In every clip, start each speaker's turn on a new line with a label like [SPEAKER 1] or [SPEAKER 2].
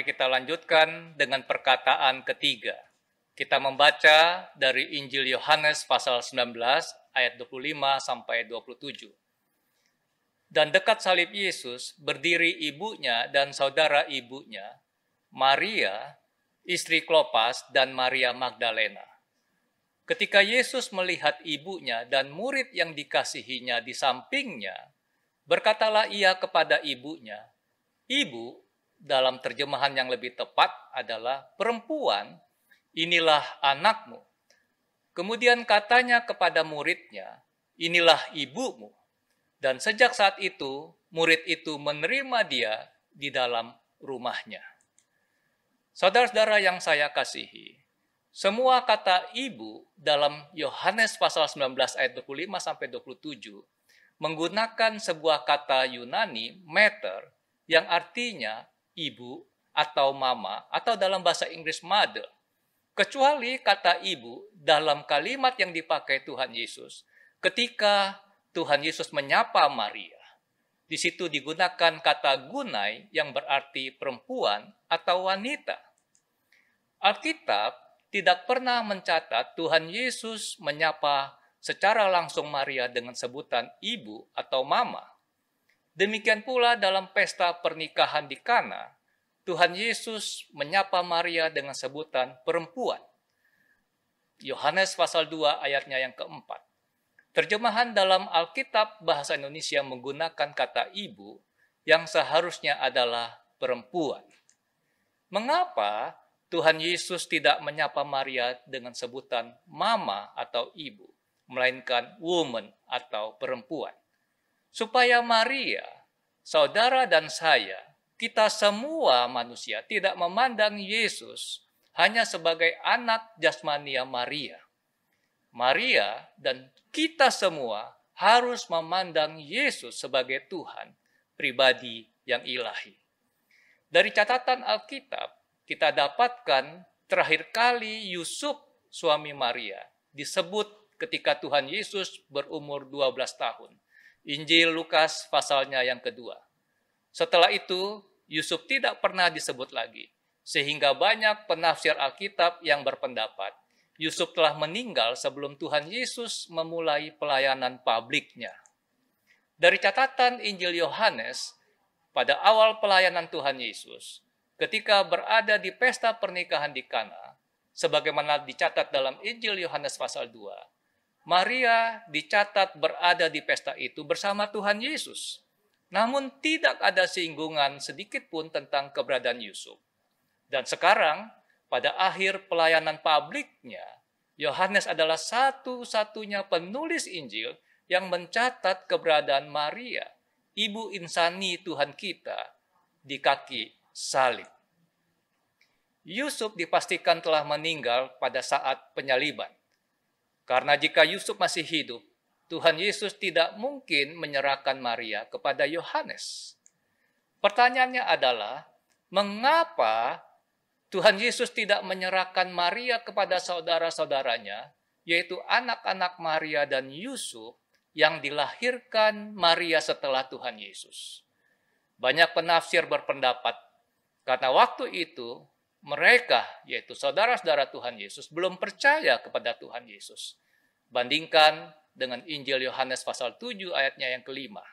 [SPEAKER 1] kita lanjutkan dengan perkataan ketiga. Kita membaca dari Injil Yohanes pasal 19 ayat 25 sampai 27. Dan dekat salib Yesus berdiri ibunya dan saudara ibunya, Maria, istri Klopas, dan Maria Magdalena. Ketika Yesus melihat ibunya dan murid yang dikasihinya di sampingnya, berkatalah ia kepada ibunya, "Ibu," dalam terjemahan yang lebih tepat adalah perempuan, "inilah anakmu." Kemudian katanya kepada muridnya, "Inilah ibumu." Dan sejak saat itu, murid itu menerima dia di dalam rumahnya. Saudara-saudara yang saya kasihi, semua kata ibu dalam Yohanes pasal 19 ayat 25 sampai 27 menggunakan sebuah kata Yunani, mater, yang artinya ibu atau mama, atau dalam bahasa Inggris mother. Kecuali kata ibu dalam kalimat yang dipakai Tuhan Yesus ketika Tuhan Yesus menyapa Maria. Di situ digunakan kata gunai yang berarti perempuan atau wanita. Alkitab tidak pernah mencatat Tuhan Yesus menyapa secara langsung Maria dengan sebutan ibu atau mama. Demikian pula dalam pesta pernikahan di Kana, Tuhan Yesus menyapa Maria dengan sebutan perempuan. Yohanes pasal 2 ayatnya yang keempat. Terjemahan dalam Alkitab bahasa Indonesia menggunakan kata ibu yang seharusnya adalah perempuan. Mengapa Tuhan Yesus tidak menyapa Maria dengan sebutan mama atau ibu, melainkan woman atau perempuan? Supaya Maria, saudara dan saya, kita semua manusia tidak memandang Yesus hanya sebagai anak jasmania Maria. Maria dan kita semua harus memandang Yesus sebagai Tuhan pribadi yang ilahi. Dari catatan Alkitab, kita dapatkan terakhir kali Yusuf, suami Maria, disebut ketika Tuhan Yesus berumur 12 tahun. Injil Lukas pasalnya yang kedua. Setelah itu, Yusuf tidak pernah disebut lagi, sehingga banyak penafsir Alkitab yang berpendapat Yusuf telah meninggal sebelum Tuhan Yesus memulai pelayanan publiknya. Dari catatan Injil Yohanes, pada awal pelayanan Tuhan Yesus, ketika berada di pesta pernikahan di Kana, sebagaimana dicatat dalam Injil Yohanes pasal 2, Maria dicatat berada di pesta itu bersama Tuhan Yesus. Namun tidak ada singgungan sedikit pun tentang keberadaan Yusuf. Dan sekarang, pada akhir pelayanan publiknya, Yohanes adalah satu-satunya penulis Injil yang mencatat keberadaan Maria, ibu insani Tuhan kita, di kaki salib. Yusuf dipastikan telah meninggal pada saat penyaliban. Karena jika Yusuf masih hidup, Tuhan Yesus tidak mungkin menyerahkan Maria kepada Yohanes. Pertanyaannya adalah, mengapa Tuhan Yesus tidak menyerahkan Maria kepada saudara-saudaranya, yaitu anak-anak Maria dan Yusuf yang dilahirkan Maria setelah Tuhan Yesus? Banyak penafsir berpendapat, karena waktu itu mereka, yaitu saudara-saudara Tuhan Yesus, belum percaya kepada Tuhan Yesus. Bandingkan dengan Injil Yohanes pasal 7 ayatnya yang kelima.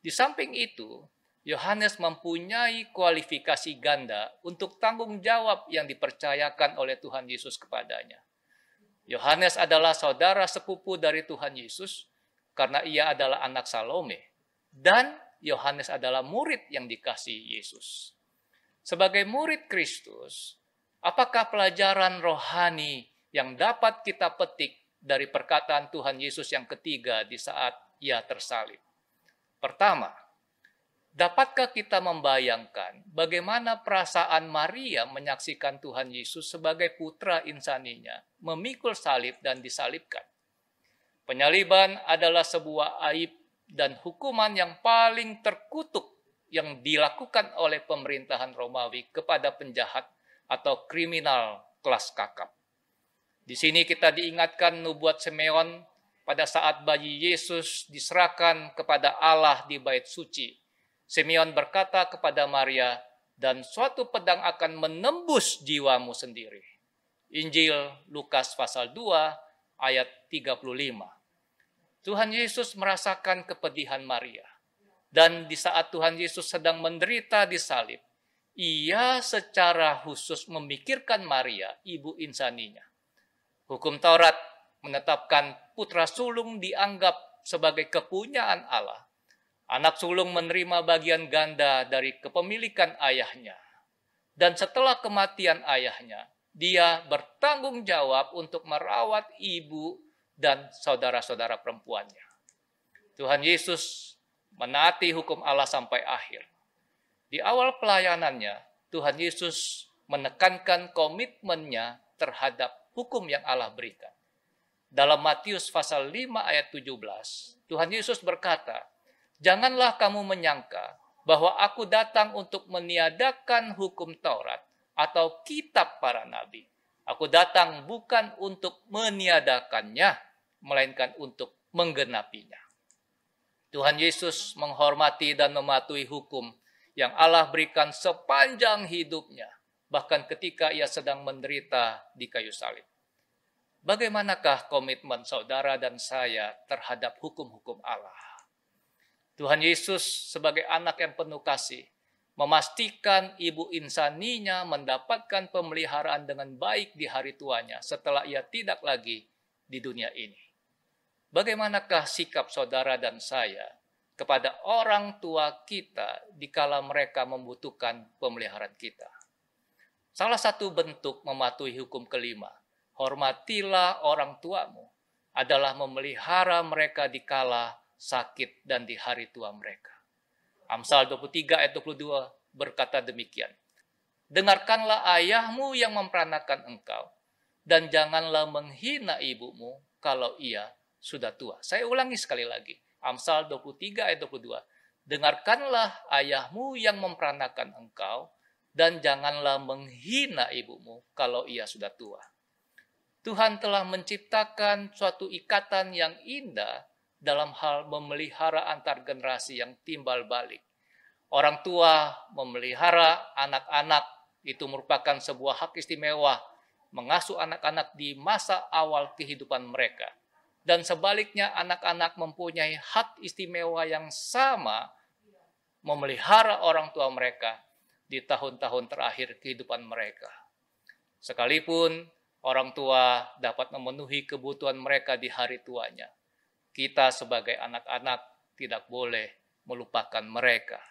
[SPEAKER 1] Di samping itu, Yohanes mempunyai kualifikasi ganda untuk tanggung jawab yang dipercayakan oleh Tuhan Yesus kepadanya. Yohanes adalah saudara sepupu dari Tuhan Yesus karena ia adalah anak Salome. Dan Yohanes adalah murid yang dikasihi Yesus. Sebagai murid Kristus, apakah pelajaran rohani yang dapat kita petik dari perkataan Tuhan Yesus yang ketiga di saat ia tersalib? Pertama, dapatkah kita membayangkan bagaimana perasaan Maria menyaksikan Tuhan Yesus sebagai putra insaninya, memikul salib dan disalibkan? Penyaliban adalah sebuah aib dan hukuman yang paling terkutuk yang dilakukan oleh pemerintahan Romawi kepada penjahat atau kriminal kelas kakap. Di sini kita diingatkan nubuat Simeon pada saat bayi Yesus diserahkan kepada Allah di bait suci. Simeon berkata kepada Maria, dan suatu pedang akan menembus jiwamu sendiri. Injil Lukas pasal 2 ayat 35. Tuhan Yesus merasakan kepedihan Maria. Dan di saat Tuhan Yesus sedang menderita di salib, ia secara khusus memikirkan Maria, ibu insaninya. Hukum Taurat menetapkan putra sulung dianggap sebagai kepunyaan Allah. Anak sulung menerima bagian ganda dari kepemilikan ayahnya. Dan setelah kematian ayahnya, dia bertanggung jawab untuk merawat ibu dan saudara-saudara perempuannya. Tuhan Yesus menaati hukum Allah sampai akhir. Di awal pelayanannya, Tuhan Yesus menekankan komitmennya terhadap hukum yang Allah berikan. Dalam Matius pasal 5 ayat 17, Tuhan Yesus berkata, "Janganlah kamu menyangka bahwa aku datang untuk meniadakan hukum Taurat atau kitab para nabi. Aku datang bukan untuk meniadakannya, melainkan untuk menggenapinya." Tuhan Yesus menghormati dan mematuhi hukum yang Allah berikan sepanjang hidupnya, bahkan ketika ia sedang menderita di kayu salib. Bagaimanakah komitmen saudara dan saya terhadap hukum-hukum Allah? Tuhan Yesus sebagai anak yang penuh kasih, memastikan ibu insaninya mendapatkan pemeliharaan dengan baik di hari tuanya setelah ia tidak lagi di dunia ini. Bagaimanakah sikap saudara dan saya kepada orang tua kita dikala mereka membutuhkan pemeliharaan kita? Salah satu bentuk mematuhi hukum kelima, hormatilah orang tuamu, adalah memelihara mereka dikala sakit dan di hari tua mereka. Amsal 23 ayat 22 berkata demikian. Dengarkanlah ayahmu yang memperanakan engkau, dan janganlah menghina ibumu kalau ia sudah tua. Saya ulangi sekali lagi. Amsal 23 ayat 22. Dengarkanlah ayahmu yang memperanakan engkau, dan janganlah menghina ibumu kalau ia sudah tua. Tuhan telah menciptakan suatu ikatan yang indah dalam hal memelihara antar generasi yang timbal balik. Orang tua memelihara anak-anak itu merupakan sebuah hak istimewa, mengasuh anak-anak di masa awal kehidupan mereka. Dan sebaliknya anak-anak mempunyai hak istimewa yang sama memelihara orang tua mereka di tahun-tahun terakhir kehidupan mereka. Sekalipun orang tua dapat memenuhi kebutuhan mereka di hari tuanya, kita sebagai anak-anak tidak boleh melupakan mereka.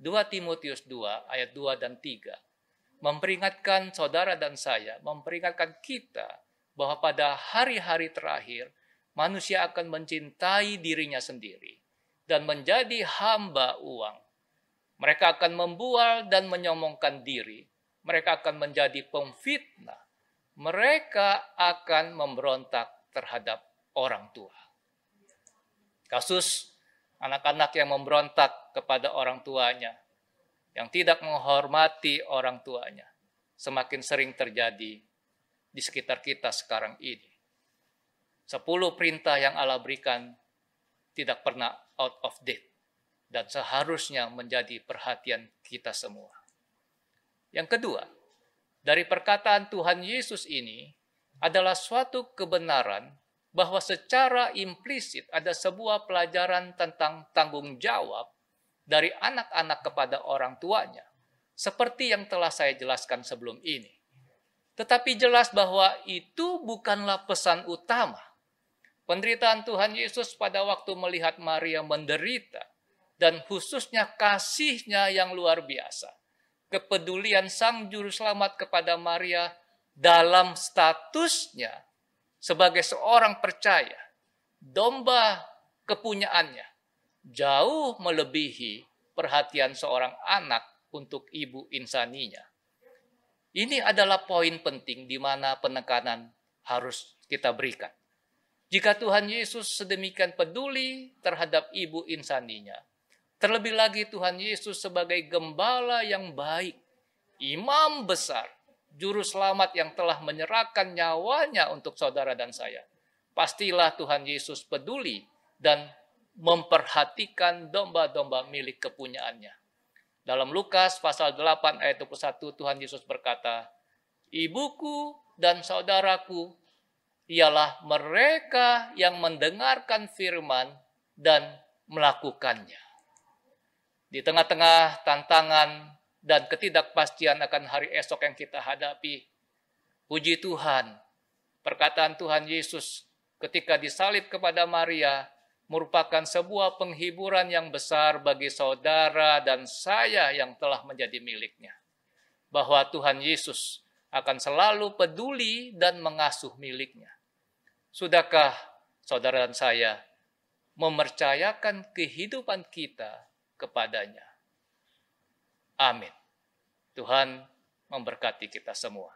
[SPEAKER 1] 2 Timotius 2 ayat 2 dan 3 memperingatkan saudara dan saya, memperingatkan kita bahwa pada hari-hari terakhir manusia akan mencintai dirinya sendiri dan menjadi hamba uang. Mereka akan membual dan menyombongkan diri. Mereka akan menjadi pemfitnah. Mereka akan memberontak terhadap orang tua. Kasus anak-anak yang memberontak kepada orang tuanya, yang tidak menghormati orang tuanya, semakin sering terjadi di sekitar kita sekarang ini. 10 perintah yang Allah berikan tidak pernah out of date dan seharusnya menjadi perhatian kita semua. Yang kedua, dari perkataan Tuhan Yesus ini adalah suatu kebenaran bahwa secara implisit ada sebuah pelajaran tentang tanggung jawab dari anak-anak kepada orang tuanya, seperti yang telah saya jelaskan sebelum ini. Tetapi jelas bahwa itu bukanlah pesan utama. Penderitaan Tuhan Yesus pada waktu melihat Maria menderita, dan khususnya kasihnya yang luar biasa, kepedulian Sang Juru Selamat kepada Maria dalam statusnya sebagai seorang percaya, domba kepunyaannya, jauh melebihi perhatian seorang anak untuk ibu insaninya. Ini adalah poin penting di mana penekanan harus kita berikan. Jika Tuhan Yesus sedemikian peduli terhadap ibu insaninya, terlebih lagi Tuhan Yesus sebagai gembala yang baik, imam besar, juru selamat yang telah menyerahkan nyawanya untuk saudara dan saya, pastilah Tuhan Yesus peduli dan memperhatikan domba-domba milik kepunyaannya. Dalam Lukas pasal 8 ayat 21, Tuhan Yesus berkata, "Ibuku dan saudaraku ialah mereka yang mendengarkan firman dan melakukannya." Di tengah-tengah tantangan dan ketidakpastian akan hari esok yang kita hadapi, puji Tuhan, perkataan Tuhan Yesus ketika disalib kepada Maria merupakan sebuah penghiburan yang besar bagi saudara dan saya yang telah menjadi miliknya. Bahwa Tuhan Yesus akan selalu peduli dan mengasuh miliknya. Sudahkah saudara dan saya mempercayakan kehidupan kita kepadanya? Amin. Tuhan memberkati kita semua.